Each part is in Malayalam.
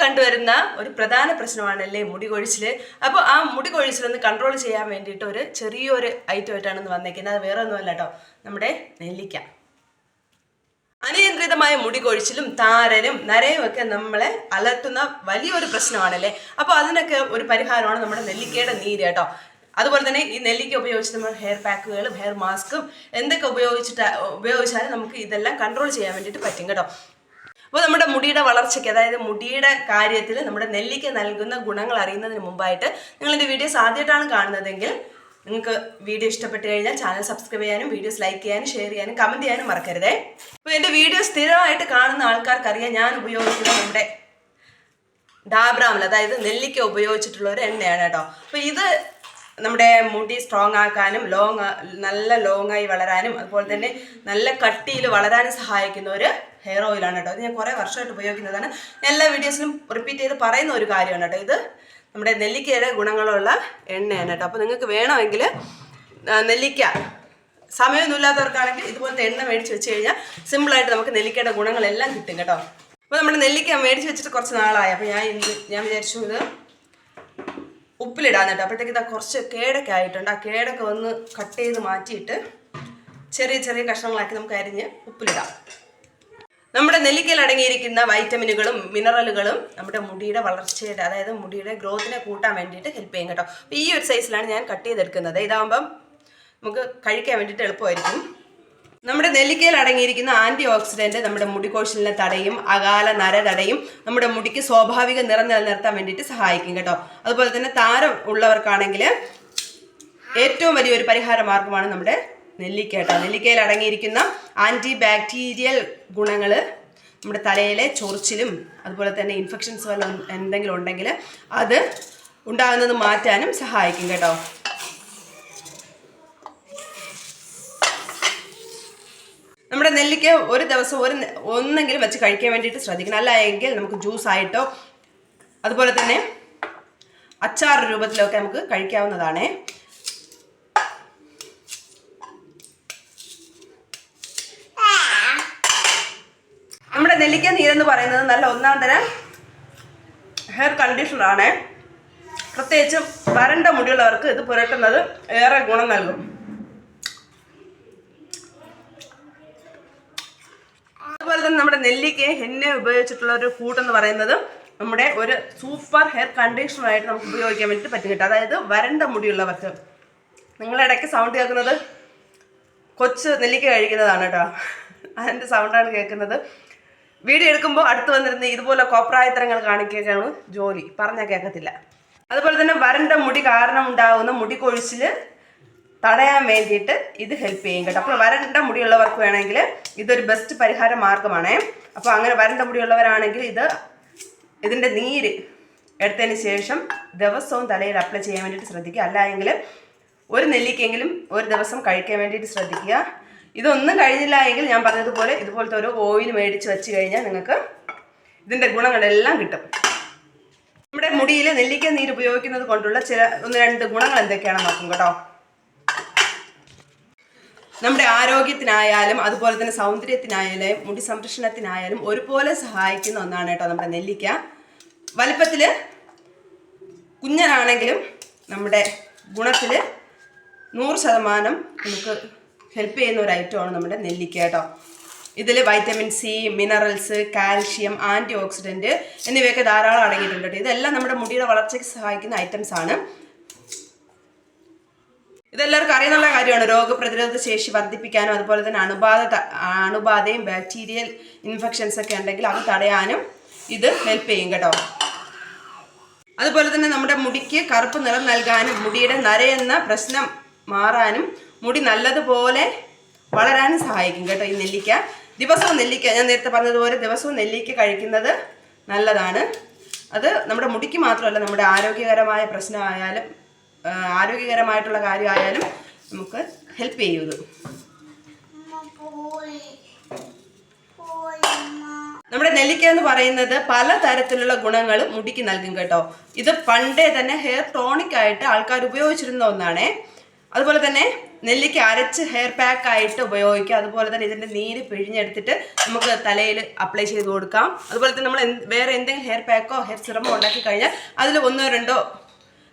കണ്ടുവരുന്ന ഒരു പ്രധാന പ്രശ്നമാണല്ലേ മുടി കൊഴിച്ചിൽ. അപ്പോൾ ആ മുടി കൊഴിച്ചിലൊന്ന് കൺട്രോൾ ചെയ്യാൻ വേണ്ടിയിട്ട് ഒരു ചെറിയൊരു ഐറ്റം ആയിട്ടാണ് ഇന്ന് വന്നേക്കുന്നത്. അത് വേറെ ഒന്നുമല്ല കേട്ടോ, നമ്മുടെ നെല്ലിക്ക. അനിയന്ത്രിതമായ മുടി കൊഴിച്ചിലും താരനും നരയും ഒക്കെ നമ്മളെ അലട്ടുന്ന വലിയൊരു പ്രശ്നമാണല്ലേ. അപ്പോൾ അതിനൊക്കെ ഒരു പരിഹാരമാണ് നമ്മുടെ നെല്ലിക്കയുടെ നീര് കേട്ടോ. അതുപോലെ തന്നെ ഈ നെല്ലിക്ക ഉപയോഗിച്ച് നമ്മൾ ഹെയർ പാക്കുകളും ഹെയർ മാസ്കും എന്തൊക്കെ ഉപയോഗിച്ചാലും നമുക്ക് ഇതെല്ലാം കൺട്രോൾ ചെയ്യാൻ വേണ്ടിയിട്ട് പറ്റും കേട്ടോ. അപ്പോൾ നമ്മുടെ മുടിയുടെ വളർച്ചയ്ക്ക്, അതായത് മുടിയുടെ കാര്യത്തിൽ നമ്മുടെ നെല്ലിക്ക നൽകുന്ന ഗുണങ്ങൾ അറിയുന്നതിന് മുമ്പായിട്ട് നിങ്ങൾ എൻ്റെ വീഡിയോസ് ആദ്യമായിട്ടാണ് കാണുന്നതെങ്കിൽ നിങ്ങൾക്ക് വീഡിയോ ഇഷ്ടപ്പെട്ട് കഴിഞ്ഞാൽ ചാനൽ സബ്സ്ക്രൈബ് ചെയ്യാനും വീഡിയോസ് ലൈക്ക് ചെയ്യാനും ഷെയർ ചെയ്യാനും കമൻറ്റ് ചെയ്യാനും മറക്കരുതേ. അപ്പോൾ എൻ്റെ വീഡിയോ സ്ഥിരമായിട്ട് കാണുന്ന ആൾക്കാർക്കറിയാം ഞാൻ ഉപയോഗിക്കുന്നത് നമ്മുടെ ഡാബർ ആംല, അതായത് നെല്ലിക്ക ഉപയോഗിച്ചിട്ടുള്ള ഒരു എണ്ണയാണ് കേട്ടോ. അപ്പോൾ ഇത് നമ്മുടെ മുടി സ്ട്രോങ് ആക്കാനും നല്ല ലോങ്ങായി വളരാനും അതുപോലെ തന്നെ നല്ല കട്ടിയിൽ വളരാനും സഹായിക്കുന്ന ഒരു ഹെയർ ഓയിലാണ് കേട്ടോ. ഇത് ഞാൻ കുറേ വർഷമായിട്ട് ഉപയോഗിക്കുന്നതാണ്. എല്ലാ വീഡിയോസിലും റിപ്പീറ്റ് ചെയ്ത് പറയുന്ന ഒരു കാര്യമാണ് കേട്ടോ. ഇത് നമ്മുടെ നെല്ലിക്കയുടെ ഗുണങ്ങളുള്ള എണ്ണയാണ് കേട്ടോ. അപ്പോൾ നിങ്ങൾക്ക് വേണമെങ്കിൽ നെല്ലിക്ക സമയമൊന്നുമില്ലാത്തവർക്കാണെങ്കിൽ ഇതുപോലത്തെ എണ്ണ മേടിച്ച് വെച്ച് കഴിഞ്ഞാൽ സിമ്പിളായിട്ട് നമുക്ക് നെല്ലിക്കയുടെ ഗുണങ്ങളെല്ലാം കിട്ടും കേട്ടോ. അപ്പോൾ നമ്മുടെ നെല്ലിക്ക മേടിച്ച് വെച്ചിട്ട് കുറച്ച് നാളായി. അപ്പോൾ ഞാൻ വിചാരിച്ചു ഇത് ഉപ്പിലിടാൻ കേട്ടോ. അപ്പോഴത്തേക്ക് ഇതാ കുറച്ച് കേടൊക്കെ ആയിട്ടുണ്ട്. ആ കേടൊക്കെ ഒന്ന് കട്ട് ചെയ്ത് മാറ്റിയിട്ട് ചെറിയ ചെറിയ കഷ്ണങ്ങളാക്കി നമുക്ക് അരിഞ്ഞ് ഉപ്പിലിടാം. നമ്മുടെ നെല്ലിക്കയിൽ അടങ്ങിയിരിക്കുന്ന വൈറ്റമിനുകളും മിനറലുകളും നമ്മുടെ മുടിയുടെ വളർച്ചയുടെ, അതായത് മുടിയുടെ ഗ്രോത്തിനെ കൂട്ടാൻ വേണ്ടിയിട്ട് ഹെൽപ്പ് ചെയ്യും കേട്ടോ. അപ്പോൾ ഈ ഒരു സൈസിലാണ് ഞാൻ കട്ട് ചെയ്തെടുക്കുന്നത്. ഇതാകുമ്പം നമുക്ക് കഴിക്കാൻ വേണ്ടിയിട്ട് എളുപ്പമായിരിക്കും. നമ്മുടെ നെല്ലിക്കയിൽ അടങ്ങിയിരിക്കുന്ന ആൻറ്റി ഓക്സിഡൻറ്റ് നമ്മുടെ മുടി കൊഴിച്ചിലിനെ തടയും, അകാല നര തടയും, നമ്മുടെ മുടിക്ക് സ്വാഭാവിക നിറം നിലനിർത്താൻ വേണ്ടിയിട്ട് സഹായിക്കും കേട്ടോ. അതുപോലെ തന്നെ താരം ഉള്ളവർക്കാണെങ്കിൽ ഏറ്റവും വലിയൊരു പരിഹാര മാർഗമാണ് നമ്മുടെ നെല്ലിക്ക കേട്ടോ. നെല്ലിക്കയിൽ അടങ്ങിയിരിക്കുന്ന ആൻറ്റി ബാക്ടീരിയൽ ഗുണങ്ങൾ നമ്മുടെ തലയിലെ ചൊറിച്ചിലും അതുപോലെ തന്നെ ഇൻഫെക്ഷൻസ് വല്ലതും എന്തെങ്കിലും ഉണ്ടെങ്കിൽ അത് ഉണ്ടാകുന്നത് മാറ്റാനും സഹായിക്കും കേട്ടോ. നമ്മുടെ നെല്ലിക്ക ഒരു ദിവസം ഒന്നെങ്കിലും വെച്ച് കഴിക്കാൻ വേണ്ടിയിട്ട് ശ്രദ്ധിക്കണം. അല്ല എങ്കിൽ നമുക്ക് ജ്യൂസ് ആയിട്ടോ അതുപോലെ തന്നെ അച്ചാർ രൂപത്തിലൊക്കെ നമുക്ക് കഴിക്കാവുന്നതാണ്. നമ്മുടെ നെല്ലിക്ക നീരെന്ന് പറയുന്നത് നല്ല ഒന്നാം തരം ഹെയർ കണ്ടീഷണറാണ്. പ്രത്യേകിച്ചും വരണ്ട മുടിയുള്ളവർക്ക് ഇത് പുരട്ടുന്നത് ഏറെ ഗുണം നൽകും. അതുപോലെ തന്നെ നമ്മുടെ നെല്ലിക്ക എണ്ണ ഉപയോഗിച്ചിട്ടുള്ള ഒരു കൂട്ടെന്ന് പറയുന്നത് നമ്മുടെ ഒരു സൂപ്പർ ഹെയർ കണ്ടീഷണറായിട്ട് നമുക്ക് ഉപയോഗിക്കാൻ വേണ്ടിയിട്ട് പറ്റും കേട്ടോ. അതായത് വരണ്ട മുടിയുള്ളവർക്ക്. നിങ്ങളിടയ്ക്ക് സൗണ്ട് കേൾക്കുന്നത് കൊച്ച് നെല്ലിക്ക കഴിക്കുന്നതാണ് കേട്ടോ. അതിൻ്റെ സൗണ്ടാണ് കേൾക്കുന്നത്. വീഡിയോ എടുക്കുമ്പോൾ അടുത്ത് വന്നിരുന്ന് ഇതുപോലെ കോപ്രായത്തരങ്ങൾ കാണിക്കുകയാണ് ജോലി, പറഞ്ഞാൽ കേൾക്കത്തില്ല. അതുപോലെ തന്നെ വരണ്ട മുടി കാരണം ഉണ്ടാകുന്ന മുടി കൊഴിച്ചിൽ തടയാൻ വേണ്ടിയിട്ട് ഇത് ഹെൽപ്പ് ചെയ്യും കേട്ടോ. അപ്പോൾ വരണ്ട മുടിയുള്ളവർക്ക് വേണമെങ്കിൽ ഇതൊരു ബെസ്റ്റ് പരിഹാര മാർഗ്ഗമാണ്. അപ്പോൾ അങ്ങനെ വരണ്ട മുടിയുള്ളവരാണെങ്കിൽ ഇതിൻ്റെ നീര് എടുത്തതിന് ശേഷം ദിവസവും തലയിൽ അപ്ലൈ ചെയ്യാൻ വേണ്ടിയിട്ട് ശ്രദ്ധിക്കുക. അല്ല എങ്കിൽ ഒരു നെല്ലിക്കെങ്കിലും ഒരു ദിവസം കഴിക്കാൻ വേണ്ടിയിട്ട് ശ്രദ്ധിക്കുക. ഇതൊന്നും കഴിഞ്ഞില്ല എങ്കിൽ ഞാൻ പറഞ്ഞതുപോലെ ഇതുപോലത്തെ ഒരു ഓയിൽ മേടിച്ച് വെച്ച് കഴിഞ്ഞാൽ നിങ്ങൾക്ക് ഇതിൻ്റെ ഗുണങ്ങളെല്ലാം കിട്ടും. നമ്മുടെ മുടിയിൽ നെല്ലിക്ക നീര് ഉപയോഗിക്കുന്നത് കൊണ്ടുള്ള ഒന്ന് രണ്ട് ഗുണങ്ങൾ എന്തൊക്കെയാണെന്ന് നോക്കും കേട്ടോ. നമ്മുടെ ആരോഗ്യത്തിനായാലും അതുപോലെ തന്നെ സൗന്ദര്യത്തിനായാലും മുടി സംരക്ഷണത്തിനായാലും ഒരുപോലെ സഹായിക്കുന്ന ഒന്നാണ് കേട്ടോ നമ്മുടെ നെല്ലിക്ക. വലിപ്പത്തിൽ കുഞ്ഞനാണെങ്കിലും നമ്മുടെ ഗുണത്തിൽ 100% നമുക്ക് ഹെൽപ്പ് ചെയ്യുന്ന ഒരു ഐറ്റമാണ് നമ്മുടെ നെല്ലിക്ക കേട്ടോ. ഇതിൽ vitamin C, minerals, calcium, antioxidant എന്നിവയൊക്കെ ധാരാളം അടങ്ങിയിട്ടുണ്ട് കേട്ടോ. ഇതെല്ലാം നമ്മുടെ മുടിയുടെ വളർച്ചയ്ക്ക് സഹായിക്കുന്ന ഐറ്റംസ് ആണ്. ഇതെല്ലാവർക്കും അറിയുന്നുള്ള കാര്യമാണ്. രോഗപ്രതിരോധ ശേഷി വർദ്ധിപ്പിക്കാനും അതുപോലെ തന്നെ അണുബാധയും ബാക്ടീരിയൽ ഇൻഫെക്ഷൻസ് ഒക്കെ ഉണ്ടെങ്കിൽ അത് തടയാനും ഇത് ഹെൽപ്പ് ചെയ്യും കേട്ടോ. അതുപോലെ തന്നെ നമ്മുടെ മുടിക്ക് കറുപ്പ് നിറം നൽകാനും മുടിയുടെ നരയെന്ന പ്രശ്നം മാറാനും മുടി നല്ലതുപോലെ വളരാനും സഹായിക്കും കേട്ടോ ഈ നെല്ലിക്ക. ദിവസവും നെല്ലിക്ക, ഞാൻ നേരത്തെ പറഞ്ഞതുപോലെ ദിവസവും നെല്ലിക്ക കഴിക്കുന്നത് നല്ലതാണ്. അത് നമ്മുടെ മുടിക്ക് മാത്രമല്ല, നമ്മുടെ ആരോഗ്യകരമായിട്ടുള്ള കാര്യമായാലും നമുക്ക് ഹെൽപ്പ് ചെയ്യും ഇത്. നമ്മുടെ നെല്ലിക്ക എന്ന് പറയുന്നത് പലതരത്തിലുള്ള ഗുണങ്ങൾ മുടിക്ക് നൽകും കേട്ടോ. ഇത് പണ്ടേ തന്നെ ഹെയർ ടോണിക് ആയിട്ട് ആൾക്കാർ ഉപയോഗിച്ചിരുന്ന ഒന്നാണ്. അതുപോലെ തന്നെ നെല്ലിക്ക അരച്ച് ഹെയർ പാക്ക് ആയിട്ട് ഉപയോഗിക്കാം. അതുപോലെ തന്നെ ഇതിൻ്റെ നീര് പിഴിഞ്ഞെടുത്തിട്ട് നമുക്ക് തലയിൽ അപ്ലൈ ചെയ്ത് കൊടുക്കാം. അതുപോലെ തന്നെ നമ്മൾ വേറെ എന്തെങ്കിലും ഹെയർ പാക്കോ ഹെയർ സിറമോ ഉണ്ടാക്കി കഴിഞ്ഞാൽ അതിൽ 1-2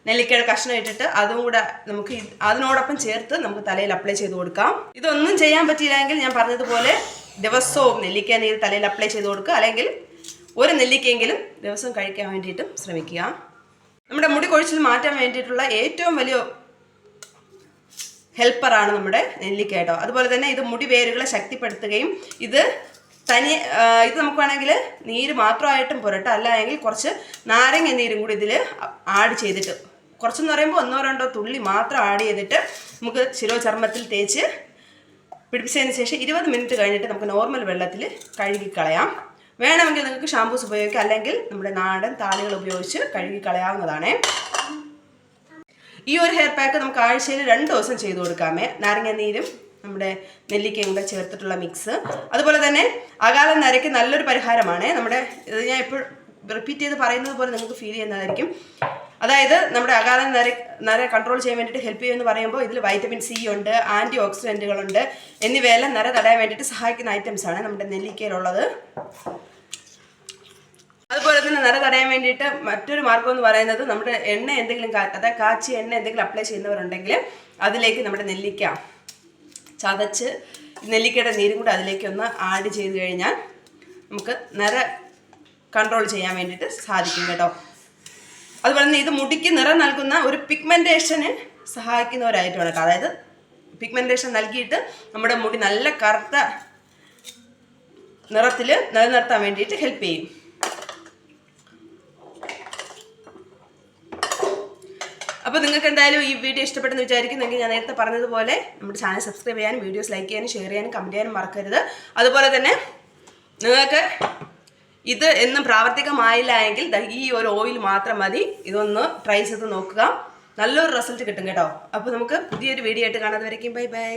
നെല്ലിക്കയുടെ കഷ്ണം ഇട്ടിട്ട് അതും കൂടെ നമുക്ക് അതിനോടൊപ്പം ചേർത്ത് നമുക്ക് തലയിൽ അപ്ലൈ ചെയ്ത് കൊടുക്കാം. ഇതൊന്നും ചെയ്യാൻ പറ്റിയില്ലെങ്കിൽ ഞാൻ പറഞ്ഞതുപോലെ ദിവസവും നെല്ലിക്ക നീര് തലയിൽ അപ്ലൈ ചെയ്ത് കൊടുക്കുക. അല്ലെങ്കിൽ ഒരു നെല്ലിക്കയെങ്കിലും ദിവസം കഴിക്കാൻ വേണ്ടിയിട്ടും ശ്രമിക്കുക. നമ്മുടെ മുടി കൊഴിച്ചിൽ മാറ്റാൻ വേണ്ടിയിട്ടുള്ള ഏറ്റവും വലിയ ഹെൽപ്പറാണ് നമ്മുടെ നെല്ലിക്ക കേട്ടോ. അതുപോലെ തന്നെ ഇത് മുടി വേരുകളെ ശക്തിപ്പെടുത്തുകയും ഇത് നമുക്ക് വേണമെങ്കിൽ നീര് മാത്രമായിട്ടും പുരട്ടാം. അല്ലെങ്കിൽ കുറച്ച് നാരങ്ങ നീരും കൂടി ഇതിൽ ആഡ് ചെയ്തിട്ട്, കുറച്ചെന്ന് പറയുമ്പോൾ 1-2 തുള്ളി മാത്രം ആഡ് ചെയ്തിട്ട് നമുക്ക് ശിരോചർമ്മത്തിൽ തേച്ച് പിടിപ്പിച്ചതിന് ശേഷം 20 മിനിറ്റ് കഴിഞ്ഞിട്ട് നമുക്ക് നോർമൽ വെള്ളത്തിൽ കഴുകിക്കളയാം. വേണമെങ്കിൽ നിങ്ങൾക്ക് ഷാമ്പൂസ് ഉപയോഗിക്കാം, അല്ലെങ്കിൽ നമ്മുടെ നാടൻ താളികൾ ഉപയോഗിച്ച് കഴുകിക്കളയാവുന്നതാണ്. ഈ ഒരു ഹെയർ പാക്ക് നമുക്ക് ആഴ്ചയിൽ 2 ദിവസം ചെയ്ത് കൊടുക്കാമേ. നാരങ്ങ നീരും നമ്മുടെ നെല്ലിക്കയും കൂടെ ചേർത്തിട്ടുള്ള മിക്സ്. അതുപോലെ തന്നെ അകാല നരയ്ക്ക് നല്ലൊരു പരിഹാരമാണ്. ഇത് ഞാൻ എപ്പോഴും റിപ്പീറ്റ് ചെയ്ത് പറയുന്നത് പോലെ നിങ്ങൾക്ക് ഫീൽ ചെയ്യുന്നതായിരിക്കും. അതായത് നമ്മുടെ അകാല നര കൺട്രോൾ ചെയ്യാൻ വേണ്ടിയിട്ട് ഹെൽപ്പ് ചെയ്യുമെന്ന് പറയുമ്പോൾ ഇതിൽ വൈറ്റമിൻ സി ഉണ്ട്, ആൻറ്റി ഓക്സിഡൻറ്റുകളുണ്ട്, എന്നിവയെല്ലാം നര തടയാൻ വേണ്ടിയിട്ട് സഹായിക്കുന്ന ഐറ്റംസാണ് നമ്മുടെ നെല്ലിക്കയിലുള്ളത്. അതുപോലെ തന്നെ നര തടയാൻ വേണ്ടിയിട്ട് മറ്റൊരു മാർഗ്ഗം എന്ന് പറയുന്നത് നമ്മുടെ എണ്ണ എന്തെങ്കിലും അതായത് കാച്ചിയ എണ്ണ എന്തെങ്കിലും അപ്ലൈ ചെയ്യുന്നവരുണ്ടെങ്കിൽ അതിലേക്ക് നമ്മുടെ നെല്ലിക്ക ചതച്ച് നെല്ലിക്കയുടെ നീരും കൂടെ അതിലേക്ക് ഒന്ന് ആഡ് ചെയ്ത് കഴിഞ്ഞാൽ നമുക്ക് നര കൺട്രോൾ ചെയ്യാൻ വേണ്ടിയിട്ട് സാധിക്കും കേട്ടോ. അതുപോലെ തന്നെ ഇത് മുടിക്ക് നിറം നൽകുന്ന ഒരു പിഗ്മെൻറ്റേഷന് സഹായിക്കുന്നവരായിട്ടാണ് കേട്ടോ. അതായത് പിഗ്മെൻറ്റേഷൻ നൽകിയിട്ട് നമ്മുടെ മുടി നല്ല കറുത്ത നിറത്തിൽ നിലനിർത്താൻ വേണ്ടിയിട്ട് ഹെൽപ്പ് ചെയ്യും. അപ്പോൾ നിങ്ങൾക്ക് എന്തായാലും ഈ വീഡിയോ ഇഷ്ടപ്പെട്ടെന്ന് വിചാരിക്കുന്നെങ്കിൽ ഞാൻ നേരത്തെ പറഞ്ഞതുപോലെ നമ്മുടെ ചാനൽ സബ്സ്ക്രൈബ് ചെയ്യാനും വീഡിയോസ് ലൈക്ക് ചെയ്യാനും ഷെയർ ചെയ്യാനും കമൻറ്റ് ചെയ്യാനും മറക്കരുത്. അതുപോലെ തന്നെ നിങ്ങൾക്ക് ഇത് എന്നും പ്രാവർത്തികമായില്ല എങ്കിൽ ഈ ഒരു ഓയിൽ മാത്രം മതി. ഇതൊന്ന് ട്രൈ ചെയ്ത് നോക്കുക, നല്ലൊരു റിസൾട്ട് കിട്ടും കേട്ടോ. അപ്പോൾ നമുക്ക് പുതിയൊരു വീഡിയോ ആയിട്ട് കാണാതെ വരയ്ക്കും. Bye bye.